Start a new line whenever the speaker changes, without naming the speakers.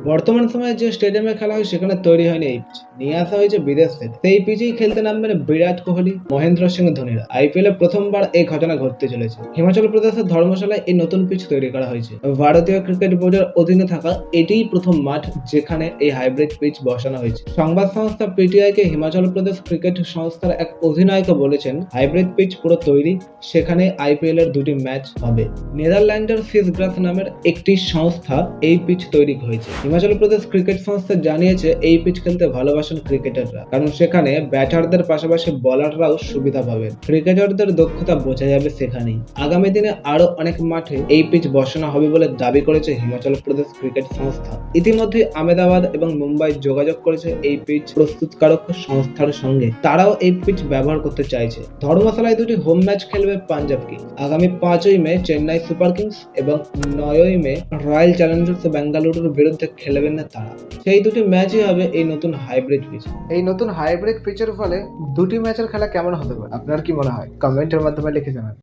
বর্তমান সময়ে যে স্টেডিয়ামে খেলা হয় সেখানে তৈরি হয়নি এই পিচ, নিয়ে আসা হয়েছে বিদেশ থেকে। সেই পিচেই খেলতে নামবেন বিরাট কোহলি, মহেন্দ্র সিং ধোনিরা। আইপিএল এ প্রথমবার এই ঘটনা ঘটতে চলেছে। হিমাচল প্রদেশের ধর্মশালায় এই নতুন পিচ তৈরি করা হয়েছে। ভারতীয় ক্রিকেট বোর্ডের অধীনে থাকা এটিই প্রথম মাঠ যেখানে এই হাইব্রিড পিচ বসানো হয়েছে। সংবাদ সংস্থা পিটিআই কে হিমাচল প্রদেশ ক্রিকেট সংস্থার এক অধিনায়ক বলেছেন, হাইব্রিড পিচ পুরো তৈরি, সেখানে আইপিএল এর দুটি ম্যাচ হবে। নেদারল্যান্ডের সিসগ্রাস নামের একটি সংস্থা এই পিচ তৈরি হয়েছে। হিমাচল প্রদেশ ক্রিকেট সংস্থা জানিয়েছে, এই পিচ খেলতে ভালোবাসেন ক্রিকেটাররা, কারণ সেখানে ব্যাটারদের পাশাপাশি বোলাররাও সুবিধা পাবেন। ক্রিকেটারদের দক্ষতা বোঝা যাবে সেখানেই। আগামী দিনে আরো অনেক মাঠে এই পিচ বসানো হবে বলে দাবি করেছে হিমাচল প্রদেশ ক্রিকেট সংস্থা। ইতিমধ্যে আহমেদাবাদ এবং মুম্বাই যোগাযোগ করেছে এই পিচ প্রস্তুতকারক সংস্থার সঙ্গে। তারাও এই পিচ ব্যবহার করতে চাইছে। ধর্মশালায় দুটি হোম ম্যাচ খেলবে পাঞ্জাব কিংস। আগামী 5ই মে চেন্নাই সুপার কিংস এবং 9ই মে রয়্যাল চ্যালেঞ্জার্স বেঙ্গালুরুর বিরুদ্ধে খেলবেন না তারা। সেই দুটি ম্যাচই হবে এই নতুন হাইব্রিড পিচ। এই নতুন হাইব্রিড পিচের ফলে দুটি ম্যাচের খেলা কেমন হতে পারে আপনার কি মনে হয়? কমেন্টের মাধ্যমে লিখে জানান।